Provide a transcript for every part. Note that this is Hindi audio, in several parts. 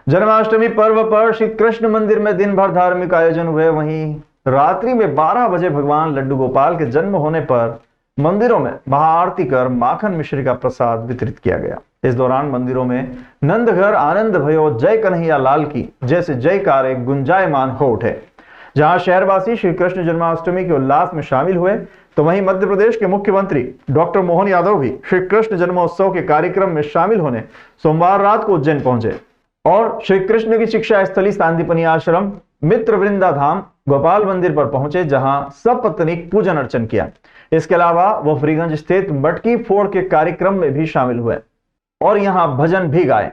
जन्माष्टमी पर्व पर श्री कृष्ण मंदिर में दिन भर धार्मिक आयोजन हुए। वहीं रात्रि में 12 बजे भगवान लड्डू गोपाल के जन्म होने पर मंदिरों में महाआरती कर माखन मिश्री का प्रसाद वितरित किया गया। इस दौरान मंदिरों में नंद घर आनंद भयो जय कन्हैया लाल की जैसे जयकारे गुंजायमान हो उठे। जहां शहरवासी श्री कृष्ण जन्माष्टमी के उल्लास में शामिल हुए, तो वहीं मध्य प्रदेश के मुख्यमंत्री डॉक्टर मोहन यादव भी श्री कृष्ण जन्मोत्सव के कार्यक्रम में शामिल होने सोमवार रात को उज्जैन पहुंचे और श्री कृष्ण की शिक्षा स्थली सांदीपनि आश्रम मित्र वृंदा धाम गोपाल मंदिर पर पहुंचे, जहां सपत्नीक पूजन अर्चन किया। इसके अलावा वो फ्रीगंज स्थित मटकी फोड़ के कार्यक्रम में भी शामिल हुए और यहां भजन भी गाए।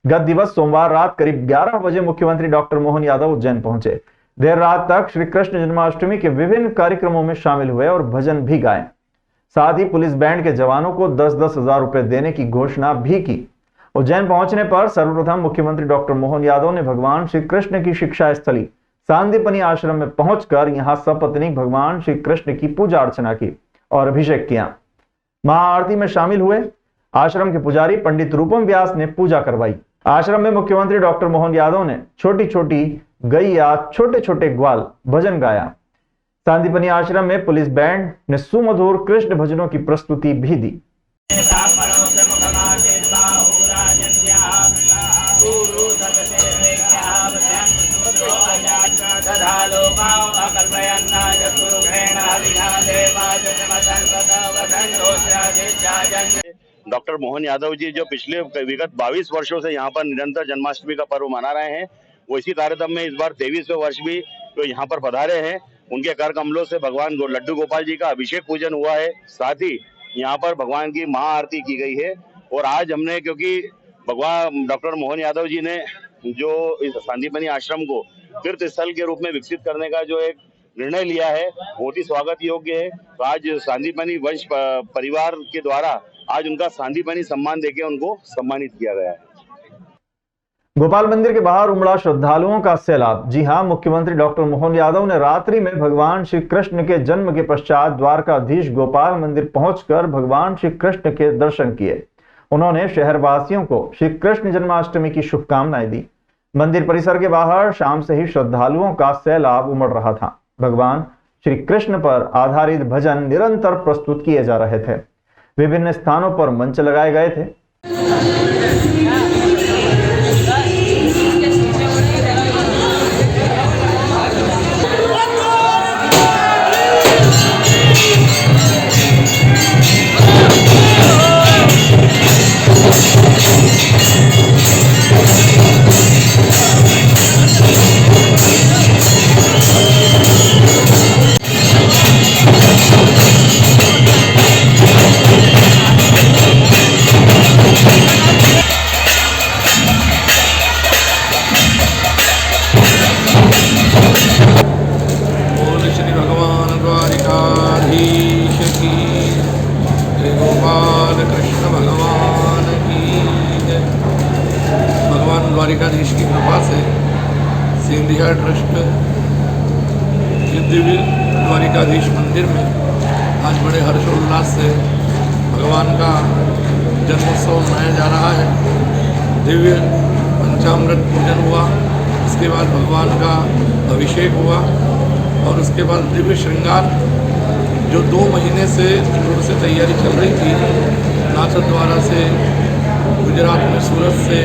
गत दिवस सोमवार रात करीब 11 बजे मुख्यमंत्री डॉक्टर मोहन यादव उज्जैन पहुंचे। देर रात तक श्री कृष्ण जन्माष्टमी के विभिन्न कार्यक्रमों में शामिल हुए और भजन भी गाए। साथ ही पुलिस बैंड के जवानों को 10-10 हजार रुपए देने की घोषणा भी की। उज्जैन पहुंचने पर सर्वप्रथम मुख्यमंत्री डॉक्टर मोहन यादव ने भगवान श्री कृष्ण की शिक्षा स्थली सांदीपनि आश्रम में पहुंचकर यहां सपत्नीक भगवान श्री कृष्ण की पूजा अर्चना की और अभिषेक किया। महाआरती में शामिल हुए। आश्रम के पुजारी पंडित रूपम व्यास ने पूजा करवाई। आश्रम में मुख्यमंत्री डॉक्टर मोहन यादव ने छोटी छोटी गैया छोटे छोटे ग्वाल भजन गाया। सांदीपनि आश्रम में पुलिस बैंड ने सुमधुर कृष्ण भजनों की प्रस्तुति भी दी। डॉक्टर मोहन यादव जी जो पिछले विगत 22 वर्षों से यहाँ पर निरंतर जन्माष्टमी का पर्व मना रहे हैं, वो इसी कार्यक्रम में इस बार 23वें वर्ष भी तो यहाँ पर पधारे हैं। उनके कर कमलों से भगवान लड्डू गोपाल जी का अभिषेक पूजन हुआ है। साथ ही यहाँ पर भगवान की महाआरती की गई है। और आज हमने, क्योंकि भगवान डॉक्टर मोहन यादव जी ने जो इस सांदीपनि आश्रम को तीर्थ स्थल के रूप में विकसित करने का जो एक निर्णय लिया है, बहुत ही स्वागत योग्य है। तो आज सांदीपनि वंश परिवार के द्वारा आज उनका सांदीपनि सम्मान देके उनको सम्मानित किया गया है। गोपाल मंदिर के बाहर उमड़ा श्रद्धालुओं का सैलाब। जी हां, मुख्यमंत्री डॉक्टर मोहन यादव ने रात्रि में भगवान श्री कृष्ण के जन्म के पश्चात द्वारकाधीश गोपाल मंदिर पहुंचकर भगवान श्री कृष्ण के दर्शन किए। उन्होंने शहरवासियों को श्री कृष्ण जन्माष्टमी की शुभकामनाएं दी। मंदिर परिसर के बाहर शाम से ही श्रद्धालुओं का सैलाब उमड़ रहा था। भगवान श्री कृष्ण पर आधारित भजन निरंतर प्रस्तुत किए जा रहे थे। विभिन्न स्थानों पर मंच लगाए गए थे। द्वारिकाधीश की कृपा से सिंधिया ट्रस्ट दिव्य द्वारिकाधीश मंदिर में आज बड़े हर्षोल्लास से भगवान का जन्मोत्सव मनाया जा रहा है। दिव्य पंचामृत पूजन हुआ, उसके बाद भगवान का अभिषेक हुआ और उसके बाद दिव्य श्रृंगार जो 2 महीने से शुरू से तैयारी चल रही थी, नाथद्वारा से, गुजरात में सूरत से,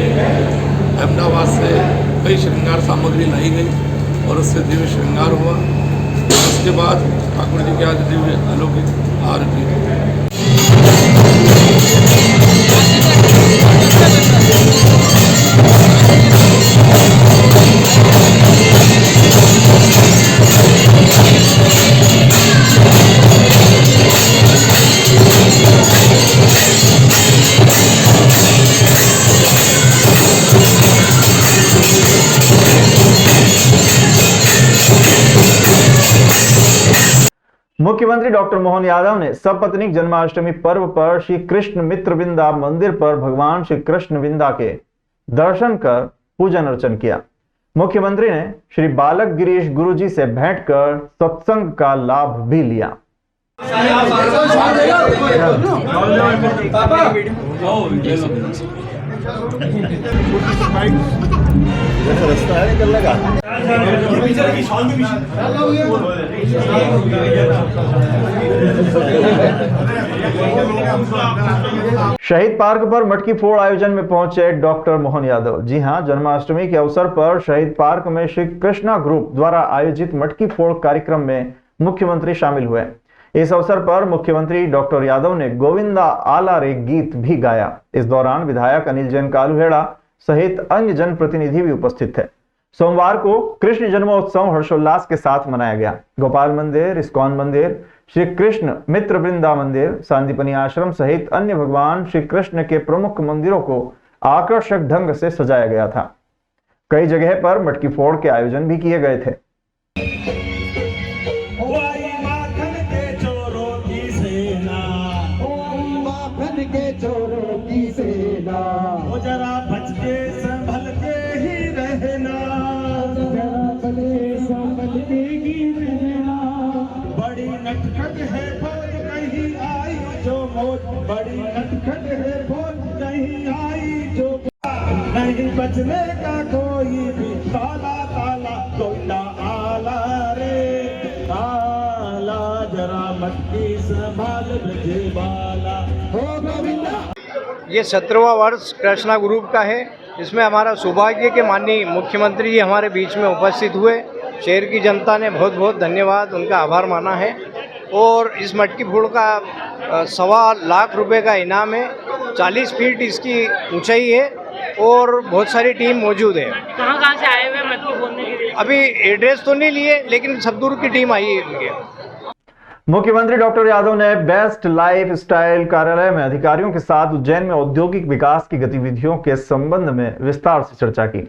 अहमदाबाद से कई श्रृंगार सामग्री लाई गई और उससे दिव्य श्रृंगार हुआ। उसके बाद ठाकुर जी की आज दिव्य अलौकिक आरती। मुख्यमंत्री डॉक्टर मोहन यादव ने सपत्नीक जन्माष्टमी पर्व पर श्री कृष्ण मित्र वृंदा मंदिर पर भगवान श्री कृष्ण वृंदा के दर्शन कर पूजन अर्चन किया। मुख्यमंत्री ने श्री बालक गिरीश गुरुजी से भेंट कर सत्संग का लाभ भी लिया। रास्ता है निकलने का। शहीद पार्क पर मटकी फोड़ आयोजन में पहुंचे डॉक्टर मोहन यादव। जी हां, जन्माष्टमी के अवसर पर शहीद पार्क में श्री कृष्णा ग्रुप द्वारा आयोजित मटकी फोड़ कार्यक्रम में मुख्यमंत्री शामिल हुए। इस अवसर पर मुख्यमंत्री डॉक्टर यादव ने गोविंदा आला रे गीत भी गाया। इस दौरान विधायक अनिल जैन कालूहेड़ा सहित अन्य जनप्रतिनिधि भी उपस्थित थे। सोमवार को कृष्ण जन्मोत्सव हर्षोल्लास के साथ मनाया गया। गोपाल मंदिर, इस्कॉन मंदिर, श्री कृष्ण मित्र वृंदा मंदिर, सांदीपनी आश्रम सहित अन्य भगवान श्री कृष्ण के प्रमुख मंदिरों को आकर्षक ढंग से सजाया गया था। कई जगह पर मटकी फोड़ के आयोजन भी किए गए थे। चोरों की सेना, वो जरा बच के संभल के ही रहना, जरा बचे संभल के ही रहना। बड़ी नटखट है फौज कहीं आई जो मौज, बड़ी नटखट है फौज कहीं आई जो नहीं बचने का कोई भी। ताला ताला कोयला आला रे ताला, जरा मटकी संभाल बजे वाला हो गोविंदा। ये 17वां वर्ष कृष्णा ग्रुप का है। इसमें हमारा सौभाग्य के माननीय मुख्यमंत्री जी हमारे बीच में उपस्थित हुए। शहर की जनता ने बहुत बहुत धन्यवाद, उनका आभार माना है। और इस मटकी फोड़ का 1.25 लाख रुपए का इनाम है। 40 फीट इसकी ऊंचाई है और बहुत सारी टीम मौजूद है। कहाँ से आए हुए मटकी फोड़ने के लिए? अभी एड्रेस तो नहीं लिए, लेकिन सद्दूर की टीम आई है इनके। मुख्यमंत्री डॉक्टर यादव ने बेस्ट लाइफ स्टाइल कार्यालय में अधिकारियों के साथ उज्जैन में औद्योगिक विकास की गतिविधियों के संबंध में विस्तार से चर्चा की।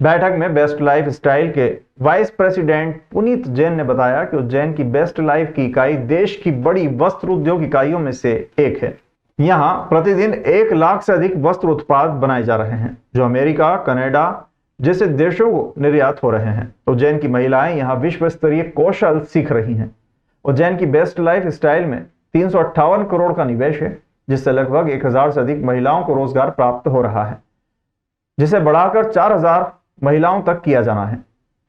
बैठक में बेस्ट लाइफ स्टाइल के वाइस प्रेसिडेंट पुनीत जैन ने बताया कि उज्जैन की बेस्ट लाइफ की इकाई देश की बड़ी वस्त्र उद्योग इकाइयों में से एक है। यहाँ प्रतिदिन 1 लाख से अधिक वस्त्र उत्पाद बनाए जा रहे हैं, जो अमेरिका, कनाडा जैसे देशों को निर्यात हो रहे हैं। उज्जैन की महिलाएं यहाँ विश्व स्तरीय कौशल सीख रही हैं। उज्जैन की बेस्ट लाइफ स्टाइल में 358 करोड़ का निवेश है, जिससे लगभग 1000 से अधिक महिलाओं को रोजगार प्राप्त हो रहा है, जिसे बढ़ाकर 4000 महिलाओं तक किया जाना है।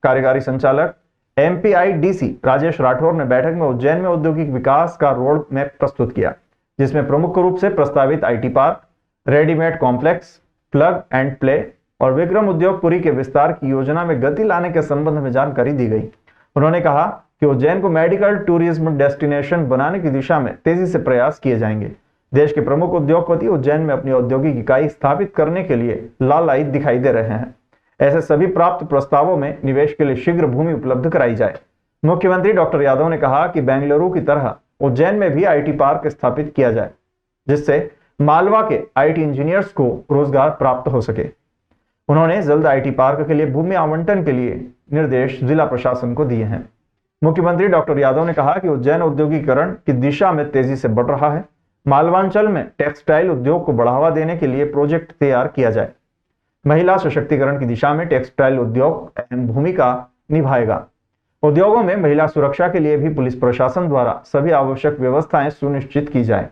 कार्यकारी संचालक MPIDC राजेश राठौर ने बैठक में उज्जैन में औद्योगिक विकास का रोड मैप प्रस्तुत किया, जिसमें प्रमुख रूप से प्रस्तावित IT park, readymade complex, plug and play और विक्रम उद्योगपुरी के विस्तार की योजना में गति लाने के संबंध में जानकारी दी गई। उन्होंने कहा कि उज्जैन को मेडिकल टूरिज्म डेस्टिनेशन बनाने की दिशा में तेजी से प्रयास किए जाएंगे। देश के प्रमुख उद्योगपति उज्जैन में अपनी औद्योगिक इकाई स्थापित करने के लिए लालायित दिखाई दे रहे हैं। ऐसे सभी प्राप्त प्रस्तावों में निवेश के लिए शीघ्र भूमि उपलब्ध कराई जाए। मुख्यमंत्री डॉक्टर यादव ने कहा कि बेंगलुरु की तरह उज्जैन में भी IT पार्क स्थापित किया जाए, जिससे मालवा के IT इंजीनियर्स को रोजगार प्राप्त हो सके। उन्होंने जल्द IT पार्क के लिए भूमि आवंटन के लिए निर्देश जिला प्रशासन को दिए हैं। मुख्यमंत्री डॉक्टर यादव ने कहा कि उज्जैन औद्योगिकरण की दिशा में तेजी से बढ़ रहा है। मालवांचल में टेक्सटाइल उद्योग को बढ़ावा देने के लिए प्रोजेक्ट तैयार किया जाए। महिला सशक्तिकरण की दिशा में टेक्सटाइल उद्योग अहम भूमिका निभाएगा। उद्योगों में महिला सुरक्षा के लिए भी पुलिस प्रशासन द्वारा सभी आवश्यक व्यवस्थाएं सुनिश्चित की जाए।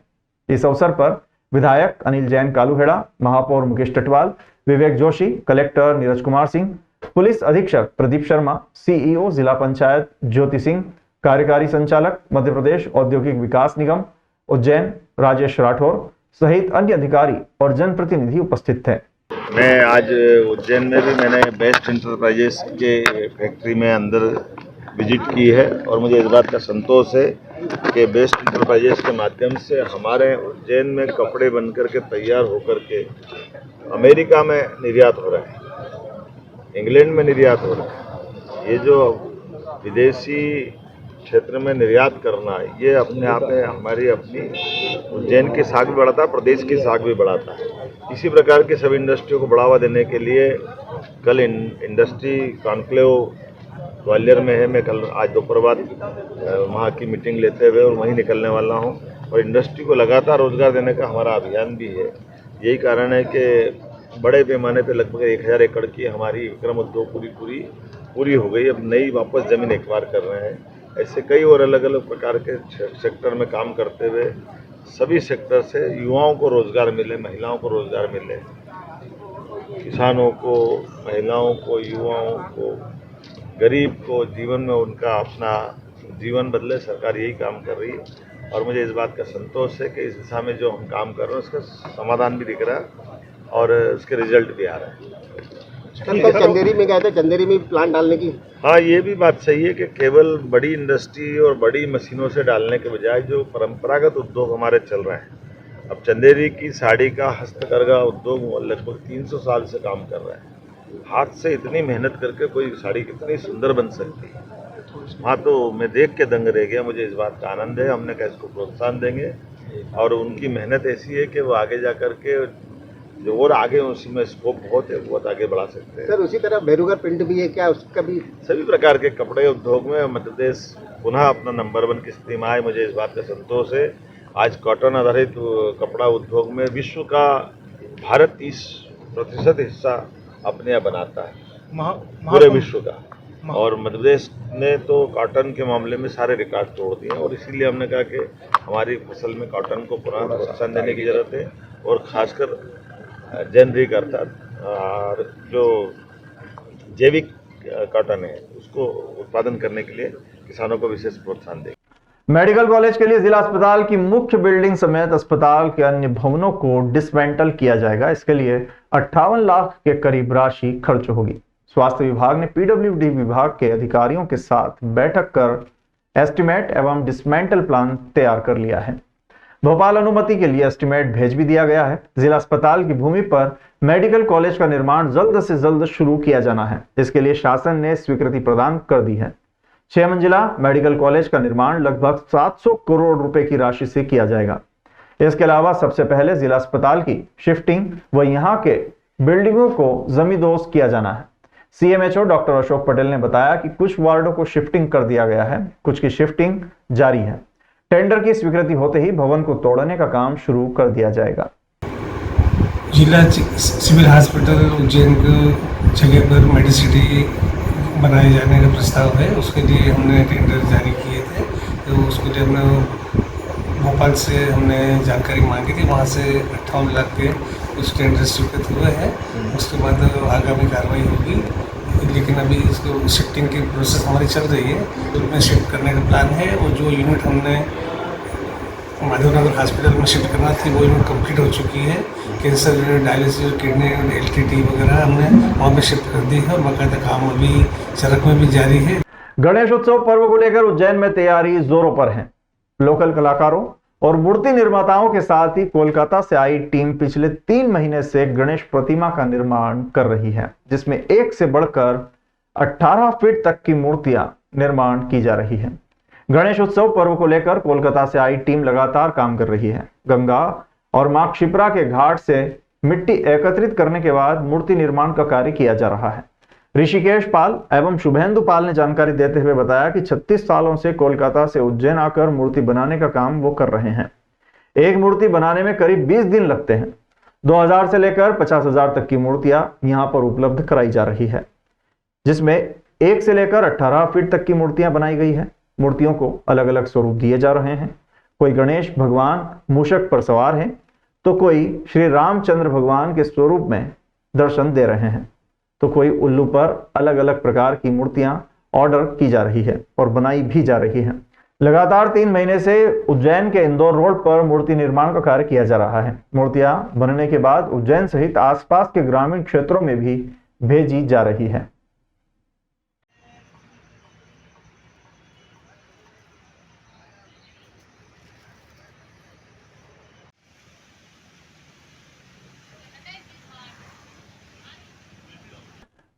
इस अवसर पर विधायक अनिल जैन कालूहेड़ा, महापौर मुकेश टटवाल, विवेक जोशी, कलेक्टर नीरज कुमार सिंह, पुलिस अधीक्षक प्रदीप शर्मा, CEO जिला पंचायत ज्योति सिंह, कार्यकारी संचालक मध्य प्रदेश औद्योगिक विकास निगम उज्जैन राजेश राठौर सहित अन्य अधिकारी और जनप्रतिनिधि उपस्थित थे। मैं आज उज्जैन में भी मैंने बेस्ट इंटरप्राइजेस के फैक्ट्री में अंदर विजिट की है और मुझे इस बात का संतोष है कि बेस्ट इंटरप्राइजेस के माध्यम से हमारे उज्जैन में कपड़े बनकर के तैयार होकर के अमेरिका में निर्यात हो रहे हैं, इंग्लैंड में निर्यात हो रहा है। ये जो विदेशी क्षेत्र में निर्यात करना है, ये अपने आप में हमारी अपनी उज्जैन की साख भी बढ़ाता है, प्रदेश की साख भी बढ़ाता है। इसी प्रकार की सभी इंडस्ट्रियों को बढ़ावा देने के लिए कल इंडस्ट्री कॉन्क्लेव ग्वालियर में है। मैं कल आज दोपहर बाद वहाँ की मीटिंग लेते हुए और वहीं निकलने वाला हूँ। और इंडस्ट्री को लगातार रोजगार देने का हमारा अभियान भी है। यही कारण है कि बड़े पैमाने पे लगभग 1000 एकड़ की हमारी विक्रम उद्योग पूरी हो गई। अब नई वापस जमीन एक्वायर कर रहे हैं। ऐसे कई और अलग अलग प्रकार के सेक्टर में काम करते हुए सभी सेक्टर से युवाओं को रोजगार मिले, महिलाओं को रोजगार मिले, किसानों को, महिलाओं को, युवाओं को, गरीब को जीवन में उनका अपना जीवन बदले, सरकार यही काम कर रही है। और मुझे इस बात का संतोष है कि इस दिशा में जो हम काम कर रहे हैं उसका समाधान भी दिख रहा है और उसके रिजल्ट भी आ रहे हैं। कल चंदेरी में गए थे, चंदेरी में प्लांट डालने की। हाँ, ये भी बात सही है कि केवल बड़ी इंडस्ट्री और बड़ी मशीनों से डालने के बजाय जो परंपरागत उद्योग हमारे चल रहे हैं, अब चंदेरी की साड़ी का हस्तकरघा उद्योग लगभग 300 साल से काम कर रहा है। हाथ से इतनी मेहनत करके कोई साड़ी कितनी सुंदर बन सकती है। हाँ, तो मैं देख के दंग रह गया। मुझे इस बात का आनंद है। हमने कहा इसको प्रोत्साहन देंगे और उनकी मेहनत ऐसी है कि वो आगे जा कर के जो और आगे उसमें स्कोप बहुत है, बहुत आगे बढ़ा सकते हैं। सर, उसी तरह बेरुगर प्रिंट भी है क्या, उसका भी? सभी प्रकार के कपड़े उद्योग में मध्य प्रदेश पुनः अपना नंबर 1 की स्थिति में आए, मुझे इस बात का संतोष है। आज कॉटन आधारित कपड़ा उद्योग में विश्व का भारत 30% हिस्सा अपने यहाँ बनाता है पूरे विश्व का, और मध्य प्रदेश ने तो कॉटन के मामले में सारे रिकॉर्ड तोड़ दिए और इसीलिए हमने कहा कि हमारी फसल में कॉटन को पुनः प्रोत्साहन देने की जरूरत है और खासकर जेनरिक अर्थात और जो जैविक कॉटन है उसको उत्पादन करने के लिए किसानों को विशेष प्रोत्साहन दें। मेडिकल कॉलेज के लिए जिला अस्पताल की मुख्य बिल्डिंग समेत अस्पताल के अन्य भवनों को डिसमेंटल किया जाएगा। इसके लिए 58 लाख के करीब राशि खर्च होगी। स्वास्थ्य विभाग ने पीडब्ल्यूडी विभाग के अधिकारियों के साथ बैठक कर एस्टिमेट एवं डिसमेंटल प्लान तैयार कर लिया है। भोपाल अनुमति के लिए एस्टिमेट भेज भी दिया गया है। जिला अस्पताल की भूमि पर मेडिकल कॉलेज का निर्माण जल्द से जल्द शुरू किया जाना है। इसके लिए शासन ने स्वीकृति प्रदान कर दी है। 6 मंजिला मेडिकल कॉलेज का निर्माण लगभग 700 करोड़ रुपए की राशि से किया जाएगा। इसके अलावा सबसे पहले जिला अस्पताल की शिफ्टिंग व यहाँ के बिल्डिंगों को जमींदोज किया जाना है। सीएमएचओ डॉक्टर अशोक पटेल ने बताया कि कुछ वार्डों को शिफ्टिंग कर दिया गया है, कुछ की शिफ्टिंग जारी है। टेंडर की स्वीकृति होते ही भवन को तोड़ने का काम शुरू कर दिया जाएगा। जिला सिविल हॉस्पिटल उज्जैन की जगह पर मेडिसिटी बनाए जाने का प्रस्ताव है। उसके लिए हमने टेंडर जारी किए थे, तो उसके लिए हमने भोपाल से हमने जानकारी मांगी थी। वहाँ से 58 लाख के कुछ टेंडर स्वीकृत हुए हैं। उसके बाद आगामी कार्रवाई होगी, लेकिन अभी इसको शिफ्टिंग की प्रोसेस हमारी चल रही है। उसमें शिफ्ट करने का प्लान है और जो यूनिट हमने माधवनगर हॉस्पिटल में शिफ्ट करना थी वो यूनिट कंप्लीट हो चुकी है। कैंसर, डायलिसिस, किडनी, एलटीटी वगैरह हमने वहाँ पे शिफ्ट कर दी है और बाकायदा काम अभी सड़क में भी जारी है। गणेश उत्सव पर्व को लेकर उज्जैन में तैयारी जोरों पर है। लोकल कलाकारों और मूर्ति निर्माताओं के साथ ही कोलकाता से आई टीम पिछले 3 महीने से गणेश प्रतिमा का निर्माण कर रही है, जिसमें एक से बढ़कर 18 फीट तक की मूर्तियां निर्माण की जा रही है। गणेश उत्सव पर्व को लेकर कोलकाता से आई टीम लगातार काम कर रही है। गंगा और मां क्षिप्रा के घाट से मिट्टी एकत्रित करने के बाद मूर्ति निर्माण का कार्य किया जा रहा है। ऋषिकेश पाल एवं शुभेंदु पाल ने जानकारी देते हुए बताया कि 36 सालों से कोलकाता से उज्जैन आकर मूर्ति बनाने का काम वो कर रहे हैं। एक मूर्ति बनाने में करीब 20 दिन लगते हैं। 2000 से लेकर 50,000 तक की मूर्तियां यहां पर उपलब्ध कराई जा रही है, जिसमें 1 से लेकर 18 फीट तक की मूर्तियां बनाई गई है। मूर्तियों को अलग अलग स्वरूप दिए जा रहे हैं। कोई गणेश भगवान मूषक पर सवार हैं, तो कोई श्री रामचंद्र भगवान के स्वरूप में दर्शन दे रहे हैं, तो कोई उल्लू पर अलग अलग प्रकार की मूर्तियां ऑर्डर की जा रही है और बनाई भी जा रही है। लगातार 3 महीने से उज्जैन के इंदौर रोड पर मूर्ति निर्माण का कार्य किया जा रहा है। मूर्तियां बनने के बाद उज्जैन सहित आसपास के ग्रामीण क्षेत्रों में भी भेजी जा रही है।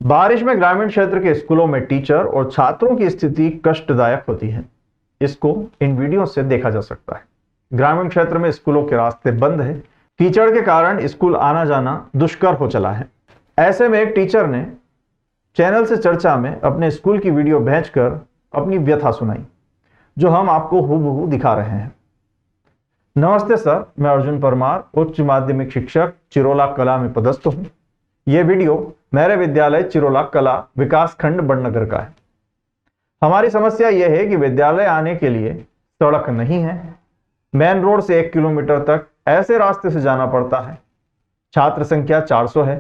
बारिश में ग्रामीण क्षेत्र के स्कूलों में टीचर और छात्रों की स्थिति कष्टदायक होती है। इसको इन वीडियो से देखा जा सकता है। ग्रामीण क्षेत्र में स्कूलों के रास्ते बंद है। कीचड़ के कारण स्कूल आना जाना दुष्कर हो चला है। ऐसे में एक टीचर ने चैनल से चर्चा में अपने स्कूल की वीडियो भेजकर अपनी व्यथा सुनाई, जो हम आपको हूबहू दिखा रहे हैं। नमस्ते सर, मैं अर्जुन परमार, उच्च माध्यमिक शिक्षक, चिरोला कला में पदस्थ हूँ। ये वीडियो मेरे विद्यालय चिरोला कला विकास खंड बड़नगर का है। हमारी समस्या यह है कि विद्यालय आने के लिए सड़क नहीं है। मेन रोड से 1 किलोमीटर तक ऐसे रास्ते से जाना पड़ता है। छात्र संख्या 400 है।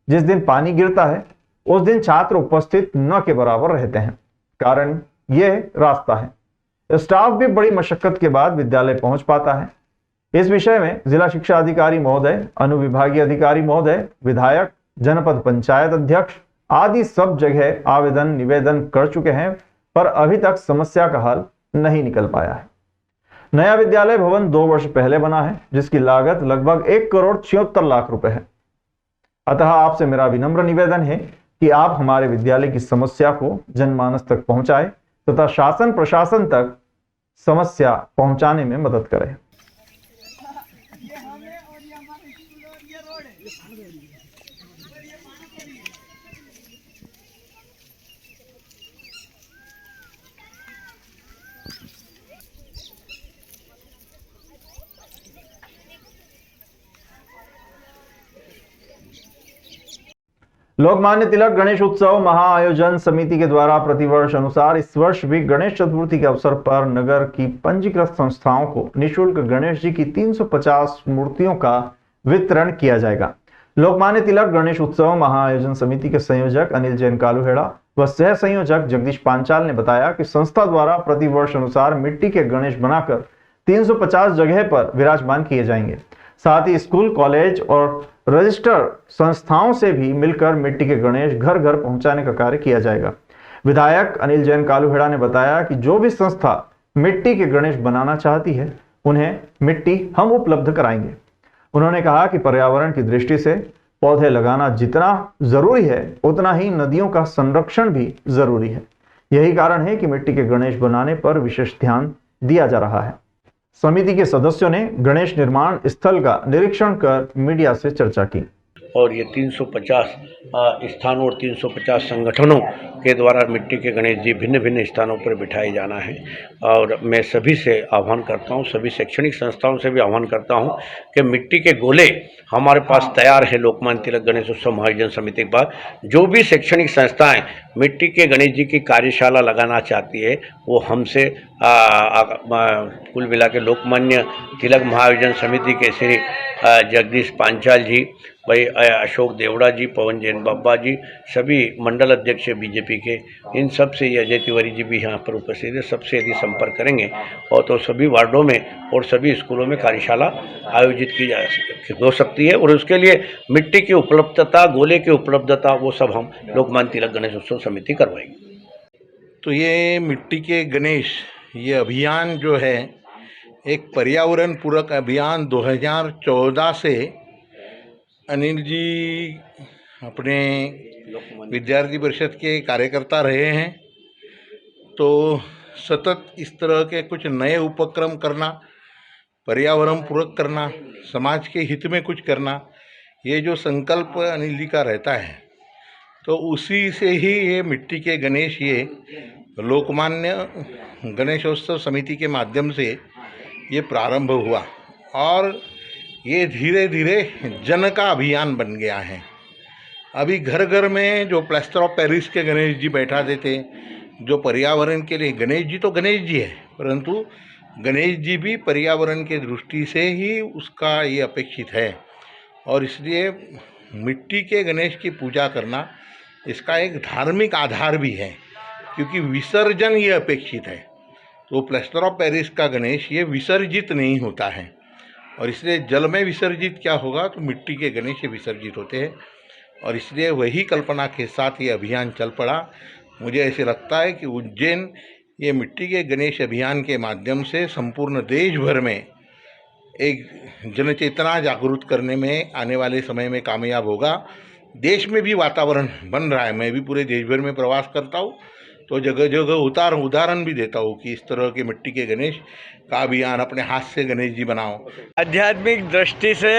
जिस दिन पानी गिरता है उस दिन छात्र उपस्थित न के बराबर रहते हैं। कारण यह रास्ता है। स्टाफ भी बड़ी मशक्कत के बाद विद्यालय पहुंच पाता है। इस विषय में जिला शिक्षा अधिकारी महोदय, अनुविभागीय अधिकारी महोदय, विधायक, जनपद पंचायत अध्यक्ष आदि सब जगह आवेदन निवेदन कर चुके हैं, पर अभी तक समस्या का हल नहीं निकल पाया है। नया विद्यालय भवन 2 वर्ष पहले बना है, जिसकी लागत लगभग 1,76,00,000 रुपए है। अतः आपसे मेरा विनम्र निवेदन है कि आप हमारे विद्यालय की समस्या को जनमानस तक पहुंचाएं तथा शासन प्रशासन तक समस्या पहुंचाने में मदद करें। लोकमान्य तिलक गणेश उत्सव महाआयोजन समिति के द्वारा प्रतिवर्ष अनुसार इस वर्ष भी गणेश चतुर्थी के अवसर पर नगर की पंजीकृत संस्थाओं को निःशुल्क गणेश जी की 350 मूर्तियों का वितरण किया जाएगा। लोकमान्य तिलक गणेश उत्सव महाआयोजन समिति के संयोजक अनिल जैन कालूहेड़ा व सह संयोजक जगदीश पांचाल ने बताया कि संस्था द्वारा प्रतिवर्ष अनुसार मिट्टी के गणेश बनाकर 350 जगह पर विराजमान किए जाएंगे। साथ ही स्कूल, कॉलेज और रजिस्टर संस्थाओं से भी मिलकर मिट्टी के गणेश घर घर पहुंचाने का कार्य किया जाएगा। विधायक अनिल जैन कालूहेड़ा ने बताया कि जो भी संस्था मिट्टी के गणेश बनाना चाहती है उन्हें मिट्टी हम उपलब्ध कराएंगे। उन्होंने कहा कि पर्यावरण की दृष्टि से पौधे लगाना जितना जरूरी है उतना ही नदियों का संरक्षण भी जरूरी है। यही कारण है कि मिट्टी के गणेश बनाने पर विशेष ध्यान दिया जा रहा है। समिति के सदस्यों ने गणेश निर्माण स्थल का निरीक्षण कर मीडिया से चर्चा की। और ये 350 स्थानों और 350 संगठनों के द्वारा मिट्टी के गणेश जी भिन्न भिन्न स्थानों पर बिठाए जाना है। और मैं सभी से आह्वान करता हूँ, सभी शैक्षणिक संस्थाओं से भी आह्वान करता हूँ कि मिट्टी के गोले हमारे पास तैयार है। लोकमान्य तिलक गणेश उत्सव महाआयोजन समिति के बाद जो भी शैक्षणिक संस्थाएं मिट्टी के गणेश जी की कार्यशाला लगाना चाहती है वो हमसे कुल मिला के लोकमान्य तिलक महाआयोजन समिति के श्री जगदीश पांचाल जी, भाई अशोक देवड़ा जी, पवन जैन बाबा जी, सभी मंडल अध्यक्ष बीजेपी के, इन सब से ये अजय तिवारी जी भी यहाँ पर उपस्थित है, सबसे यदि संपर्क करेंगे और तो सभी वार्डों में और सभी स्कूलों में कार्यशाला आयोजित की हो सकती है। और उसके लिए मिट्टी की उपलब्धता, गोले की उपलब्धता, वो सब हम लोकमान्य तिलक गणेश उत्सव समिति करवाएंगे। तो ये मिट्टी के गणेश ये अभियान जो है एक पर्यावरण पूरक अभियान 2014 से अनिल जी अपने विद्यार्थी परिषद के कार्यकर्ता रहे हैं। तो सतत इस तरह के कुछ नए उपक्रम करना, पर्यावरण पूरक करना, समाज के हित में कुछ करना, ये जो संकल्प अनिल जी का रहता है, तो उसी से ही ये मिट्टी के गणेश ये लोकमान्य गणेशोत्सव समिति के माध्यम से ये प्रारंभ हुआ और ये धीरे धीरे जन का अभियान बन गया है। अभी घर घर में जो प्लास्टर ऑफ पेरिस के गणेश जी बैठा देते, जो पर्यावरण के लिए, गणेश जी तो गणेश जी है, परंतु गणेश जी भी पर्यावरण के दृष्टि से ही उसका ये अपेक्षित है। और इसलिए मिट्टी के गणेश की पूजा करना इसका एक धार्मिक आधार भी है, क्योंकि विसर्जन ये अपेक्षित है। तो प्लास्टर ऑफ पेरिस का गणेश ये विसर्जित नहीं होता है और इसलिए जल में विसर्जित क्या होगा, तो मिट्टी के गणेश ये विसर्जित होते हैं। और इसलिए वही कल्पना के साथ ये अभियान चल पड़ा। मुझे ऐसे लगता है कि उज्जैन ये मिट्टी के गणेश अभियान के माध्यम से संपूर्ण देश भर में एक जनचेतना जागरूक करने में आने वाले समय में कामयाब होगा। देश में भी वातावरण बन रहा है। मैं भी पूरे देश भर में प्रवास करता हूँ तो जगह जगह उदाहरण भी देता हूँ कि इस तरह के मिट्टी के गणेश का अभियान, अपने हाथ से गणेश जी बनाओ। आध्यात्मिक दृष्टि से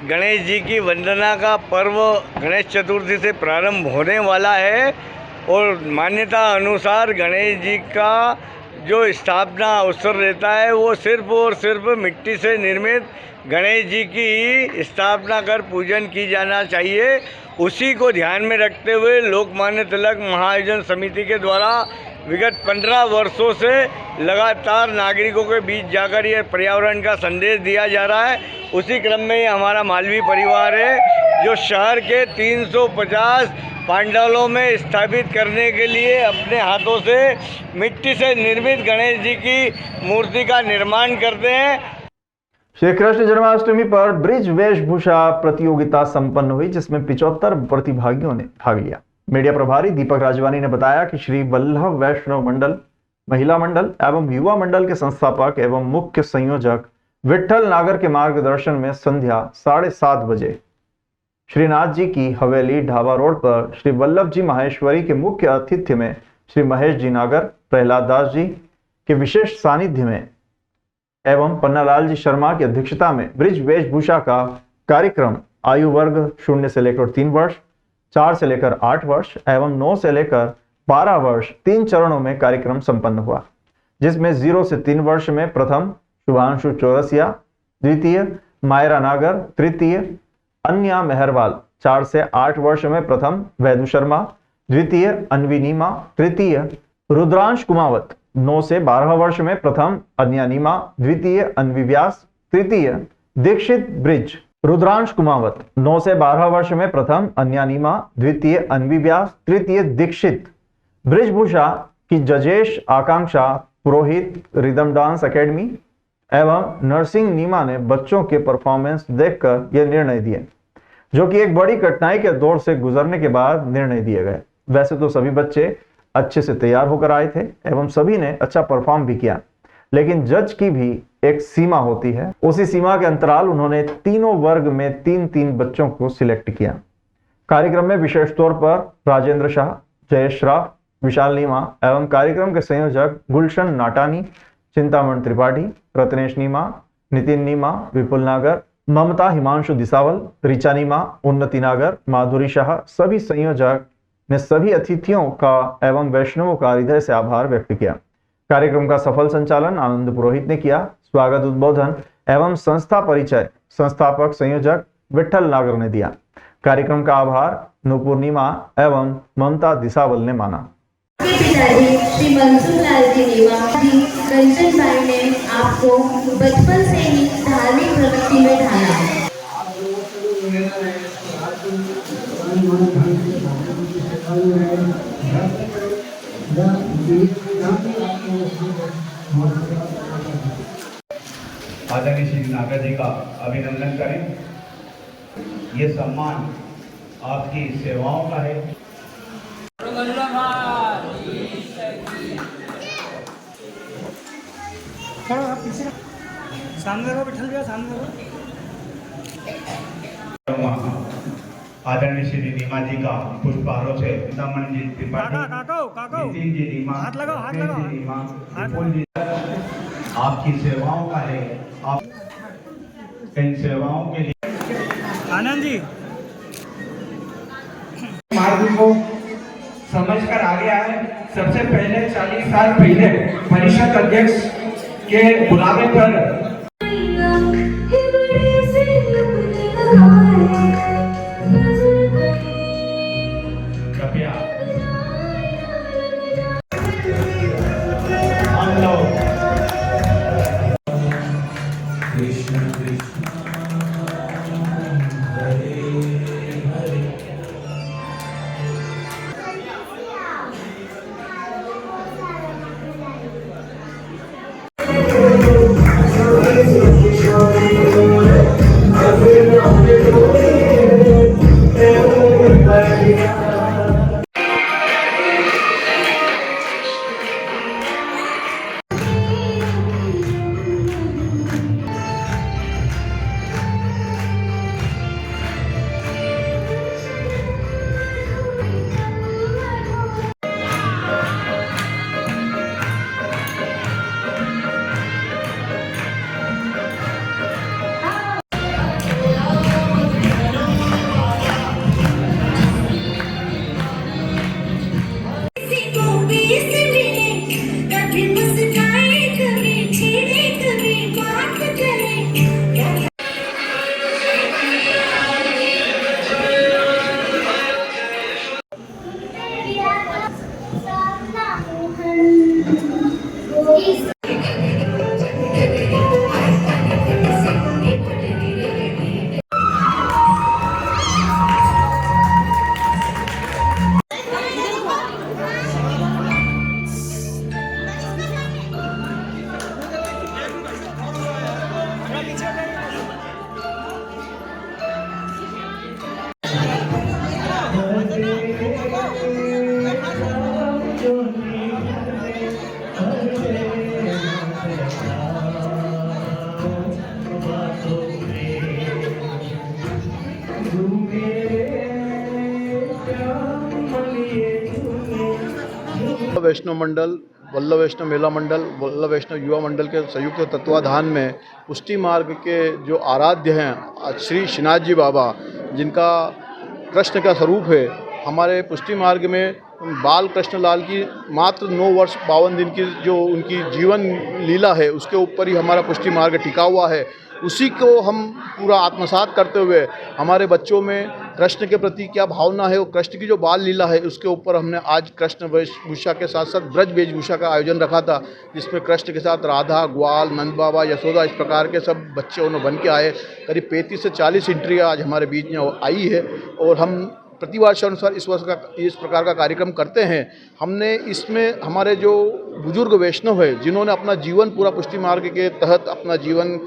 गणेश जी की वंदना का पर्व गणेश चतुर्थी से प्रारंभ होने वाला है और मान्यता अनुसार गणेश जी का जो स्थापना अवसर रहता है वो सिर्फ और सिर्फ मिट्टी से निर्मित गणेश जी की स्थापना कर पूजन की जाना चाहिए। उसी को ध्यान में रखते हुए लोकमान्य तिलक महाआयोजन समिति के द्वारा विगत 15 वर्षों से लगातार नागरिकों के बीच जाकर ये पर्यावरण का संदेश दिया जा रहा है। उसी क्रम में हमारा मालवी परिवार है जो शहर के 350 पांडालों में स्थापित करने के लिए अपने हाथों से मिट्टी से निर्मित गणेश जी की मूर्ति का निर्माण करते हैं। श्री कृष्ण जन्माष्टमी पर ब्रिज वेशभूषा प्रतियोगिता संपन्न हुई, जिसमें 75 प्रतिभागियों ने भाग लिया। मीडिया प्रभारी दीपक राजवानी ने बताया कि श्री वल्लभ वैष्णव मंडल, महिला मंडल एवं युवा मंडल के संस्थापक एवं मुख्य संयोजक विट्ठल नागर के मार्गदर्शन में संध्या 7:30 बजे श्रीनाथ जी की हवेली ढाबा रोड पर श्री वल्लभ जी माहेश्वरी के मुख्य आतिथ्य में श्री महेश जी नागर, प्रहलाद दास जी के विशेष सानिध्य में एवं पन्नालाल जी शर्मा की अध्यक्षता में ब्रिज वेशभूषा का कार्यक्रम आयु वर्ग 0 से लेकर 3 वर्ष, 4 से लेकर 8 वर्ष एवं 9 से लेकर 12 वर्ष 3 चरणों में कार्यक्रम संपन्न हुआ, जिसमें 0 से 3 वर्ष में प्रथम शुभांशु चौरसिया, द्वितीय मायरा नागर, तृतीय अन्या मेहरवाल, 4 से 8 वर्ष में प्रथम वैदु शर्मा, द्वितीय अन्वी नीमा, तृतीय रुद्रांश कुमावत, 9 से 12 वर्ष में प्रथम अन्या नीमा, द्वितीय अन्वी व्यास, तृतीय दीक्षित ब्रिज रुद्रांश कुमावत, 9 से 12 वर्ष में प्रथम अन्या नीमा, द्वितीय अन्वी व्यास, तृतीय दीक्षित ब्रिजभूषा की जजेश आकांक्षा पुरोहित रिदम डांस एकेडमी एवं नरसिंह नीमा ने बच्चों के परफॉर्मेंस देखकर यह निर्णय दिए, जो कि एक बड़ी कठिनाई के दौर से गुजरने के बाद निर्णय दिए गए। वैसे तो सभी बच्चे अच्छे से तैयार होकर आए थे एवं सभी ने अच्छा परफॉर्म भी किया, लेकिन जज की भी एक सीमा होती है। उसी सीमा के अंतराल उन्होंने तीनों वर्ग में 3-3 बच्चों को सिलेक्ट किया। कार्यक्रम में विशेष तौर पर राजेंद्र शाह, जयेश राव, विशाल नीमा एवं कार्यक्रम के संयोजक गुलशन नाटानी, चिंतामण त्रिपाठी, रत्नेश नीमा, नितिन नीमा, विपुल नागर, ममता हिमांशु दिसावल, रिचा नीमा, उन्नति नागर, माधुरी शाह, सभी संयोजक ने सभी अतिथियों का एवं वैष्णवों का हृदय से आभार व्यक्त किया। कार्यक्रम का सफल संचालन आनंद पुरोहित ने किया। स्वागत उद्बोधन एवं संस्था परिचय संस्थापक संयोजक विट्ठल नागर ने दिया। कार्यक्रम का आभार नूपुर नीमा एवं ममता दिसावल ने माना। पिताजी श्री मंसूर लाल जी नीमा जी कंचन भाई ने आपको बचपन से ही धार्मिक प्रवृत्ति में ढाला है। आदरणीय श्री नागर जी का अभिनंदन करें। ये सम्मान आपकी सेवाओं का है। सामने को बिठल गया, सामने को। आदरणीय श्री नीमा जी का पुष्पारों से दमन जी त्रिपाठी, नितिन जी नीमा, हाथ लगाओ, हाथ लगाओ, विपुल जी आपकी सेवाओं का है। आप इन सेवाओं के लिए आनंद जी मार्ग को समझकर आगे आए। सबसे पहले 40 साल पहले परिषद अध्यक्ष के बुलावे पर कृपया हम लोग कृष्ण कृष्ण हरे हरे Thank you. वैष्णव मंडल, वल्लभ वैष्णव मेला मंडल, वल्लभ वैष्णव युवा मंडल के संयुक्त तत्वाधान में पुष्टि मार्ग के जो आराध्य हैं श्री श्रीनाथ जी बाबा, जिनका कृष्ण का स्वरूप है, हमारे पुष्टि मार्ग में बाल कृष्ण लाल की मात्र 9 वर्ष 52 दिन की जो उनकी जीवन लीला है, उसके ऊपर ही हमारा पुष्टि मार्ग टिका हुआ है। उसी को हम पूरा आत्मसात करते हुए हमारे बच्चों में कृष्ण के प्रति क्या भावना है, वो कृष्ण की जो बाल लीला है, उसके ऊपर हमने आज कृष्ण वेशभूषा के साथ साथ ब्रज वेशभूषा का आयोजन रखा था, जिसमें कृष्ण के साथ राधा, ग्वाल, नंद बाबा, यशोदा, इस प्रकार के सब बच्चे उन्होंने बन के आए। करीब 35 से 40 एंट्रियाँ आज हमारे बीच में आई है और हम प्रतिवर्ष अनुसार इस वर्ष का इस प्रकार का कार्यक्रम करते हैं। हमने इसमें हमारे जो बुजुर्ग वैष्णव है, जिन्होंने अपना जीवन पूरा पुष्टि मार्ग के तहत अपना जीवन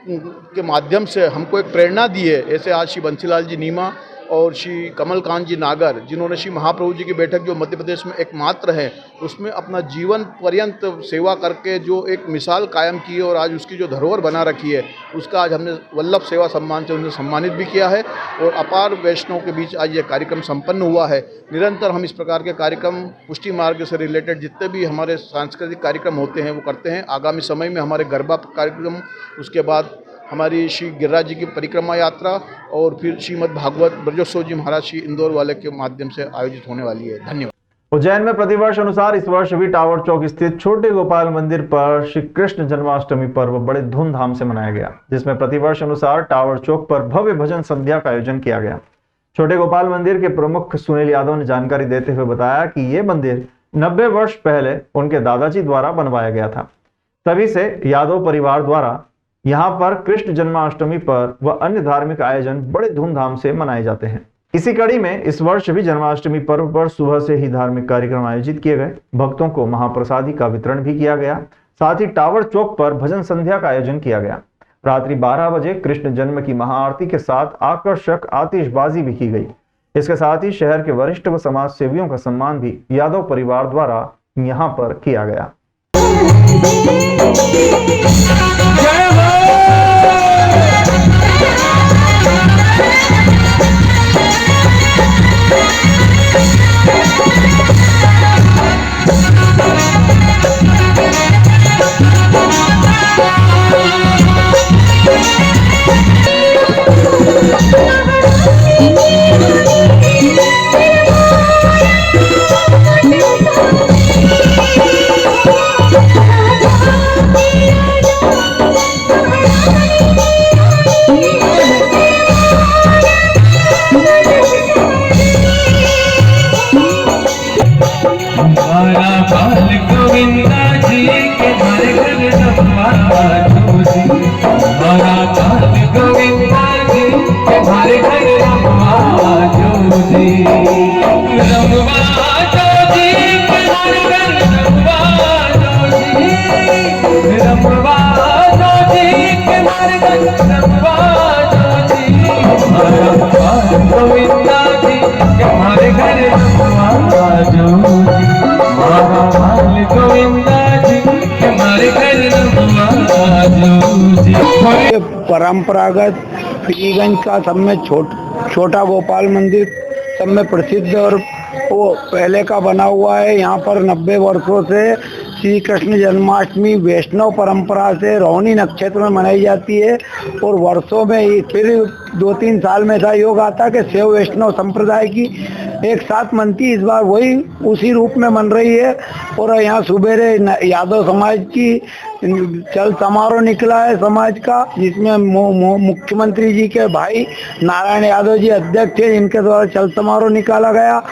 के माध्यम से हमको एक प्रेरणा दी है, ऐसे आज श्री बंसीलाल जी नीमा और श्री कमलकांत जी नागर, जिन्होंने श्री महाप्रभु जी की बैठक जो मध्य प्रदेश में एकमात्र है, उसमें अपना जीवन पर्यंत सेवा करके जो एक मिसाल कायम की है और आज उसकी जो धरोहर बना रखी है, उसका आज हमने वल्लभ सेवा सम्मान से उन्हें सम्मानित भी किया है और अपार वैष्णव के बीच आज ये कार्यक्रम संपन्न हुआ है। निरंतर हम इस प्रकार के कार्यक्रम पुष्टि मार्ग से रिलेटेड जितने भी हमारे सांस्कृतिक कार्यक्रम होते हैं वो करते हैं। आगामी समय में हमारे गरबा कार्यक्रम, उसके बाद हमारी श्री गिरिराज जी की परिक्रमा यात्रा और फिर श्रीमद् भागवत ब्रजोत्सव जी महाराज श्री इंदौर वाले के माध्यम से आयोजित होने वाली है। धन्यवाद। उज्जैन में प्रतिवर्ष अनुसार इस वर्ष भी टावर चौक स्थित छोटे गोपाल मंदिर पर श्री कृष्ण जन्माष्टमी पर्व बड़े धूमधाम से मनाया गया, जिसमें प्रतिवर्ष अनुसार टावर चौक पर भव्य भजन संध्या का आयोजन किया गया। छोटे गोपाल मंदिर के प्रमुख सुनील यादव ने जानकारी देते हुए बताया कि ये मंदिर 90 वर्ष पहले उनके दादाजी द्वारा बनवाया गया था। तभी से यादव परिवार द्वारा यहाँ पर कृष्ण जन्माष्टमी पर व अन्य धार्मिक आयोजन बड़े धूमधाम से मनाए जाते हैं। इसी कड़ी में इस वर्ष भी जन्माष्टमी पर्व पर सुबह से ही धार्मिक कार्यक्रम आयोजित किए गए। भक्तों को महाप्रसादी का वितरण भी किया गया। साथ ही टावर चौक पर भजन संध्या का आयोजन किया गया। रात्रि 12 बजे कृष्ण जन्म की महाआरती के साथ आकर्षक आतिशबाजी भी की गई। इसके साथ ही शहर के वरिष्ठ व समाज सेवियों का सम्मान भी यादव परिवार द्वारा यहाँ पर किया गया। परंपरागत पीलीगंज का सब में छोटा गोपाल मंदिर सब में प्रसिद्ध और वो पहले का बना हुआ है। यहाँ पर 90 वर्षों से श्री कृष्ण जन्माष्टमी वैष्णव परंपरा से रोहिणी नक्षत्र में मनाई जाती है और वर्षों में फिर 2-3 साल में ऐसा योग आता कि शैव वैष्णव संप्रदाय की एक साथ मनती, इस बार वही उसी रूप में मन रही है। और यहाँ सुबेरे यादव समाज की चल समारोह निकला है समाज का, जिसमें मुख्यमंत्री जी के भाई नारायण यादव जी अध्यक्ष थे, जिनके द्वारा चल समारोह निकाला गया।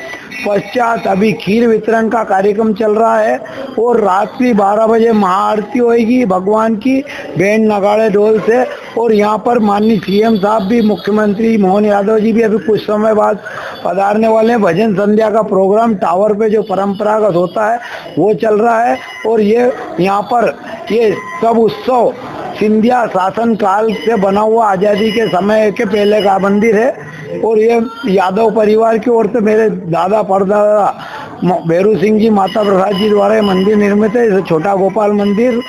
पश्चात अभी खीर वितरण का कार्यक्रम चल रहा है और रात्रि 12 बजे महाआरती होगी भगवान की बैंड नगाड़े ढोल से। और यहाँ पर माननीय सीएम साहब भी, मुख्यमंत्री मोहन यादव जी भी अभी कुछ समय बाद पधारने वाले हैं। भजन संध्या का प्रोग्राम टावर पे जो परंपरागत होता है वो चल रहा है। और ये यहाँ पर ये सब उत्सव सिंधिया शासन काल से बना हुआ आज़ादी के समय के पहले का मंदिर है। और ये यादव परिवार की ओर से मेरे दादा परदादा भैरू सिंह जी, माता प्रसाद जी द्वारा ये मंदिर निर्मित है। इसे छोटा गोपाल मंदिर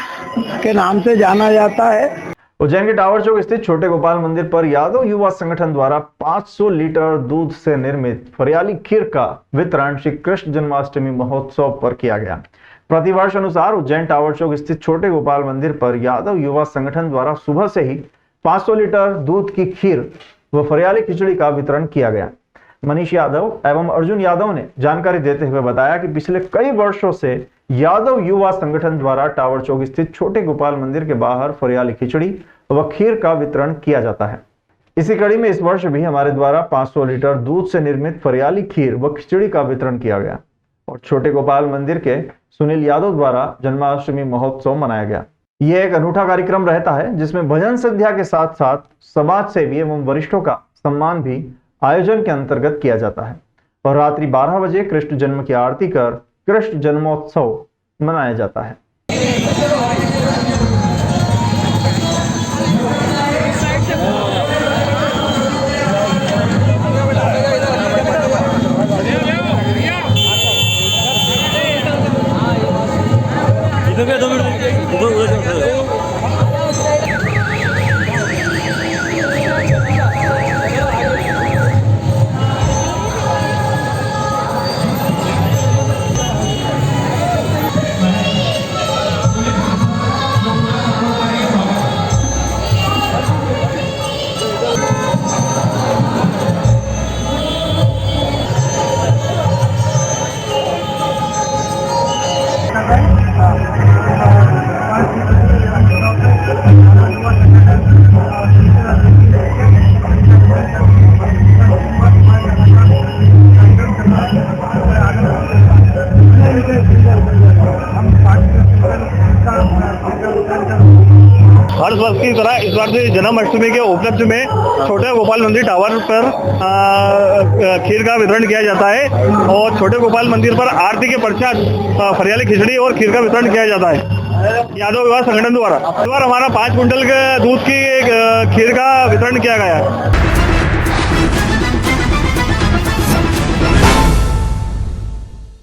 के नाम से जाना जाता है। उज्जैन के टावर चौक स्थित छोटे गोपाल मंदिर पर यादव युवा संगठन द्वारा 500 लीटर दूध से निर्मित फरियाली खीर का वितरण श्री कृष्ण जन्माष्टमी महोत्सव पर किया गया। प्रतिवर्ष अनुसार उज्जैन टावर चौक स्थित छोटे गोपाल मंदिर पर यादव युवा संगठन द्वारा सुबह से ही 500 लीटर दूध की खीर व फरियाली खिचड़ी का वितरण किया गया। मनीष यादव एवं अर्जुन यादव ने जानकारी देते हुए बताया कि पिछले कई वर्षों से यादव युवा संगठन द्वारा टावर चौक स्थित छोटे गोपाल मंदिर के बाहर फरियाली खिचड़ी व खीर का वितरण किया जाता है। इसी कड़ी में इस वर्ष भी हमारे द्वारा 500 लीटर दूध से निर्मित फरियाली खीर व खिचड़ी का वितरण किया गया और छोटे गोपाल मंदिर के सुनील यादव द्वारा जन्माष्टमी महोत्सव मनाया गया। यह एक अनूठा कार्यक्रम रहता है जिसमें भजन संध्या के साथ साथ समाज सेवी एवं वरिष्ठों का सम्मान भी आयोजन के अंतर्गत किया जाता है और रात्रि 12 बजे कृष्ण जन्म की आरती कर कृष्ण जन्मोत्सव मनाया जाता है। हर वर्ष की तरह इस बार भी जन्माष्टमी के उपलक्ष्य में छोटे गोपाल मंदिर टावर पर खीर का वितरण किया जाता है और छोटे गोपाल मंदिर पर आरती के पश्चात फरियाली खिचड़ी और खीर का वितरण किया जाता है यादव विवाह संगठन द्वारा। इस बार हमारा 5 कुंटल के दूध की खीर का वितरण किया गया है।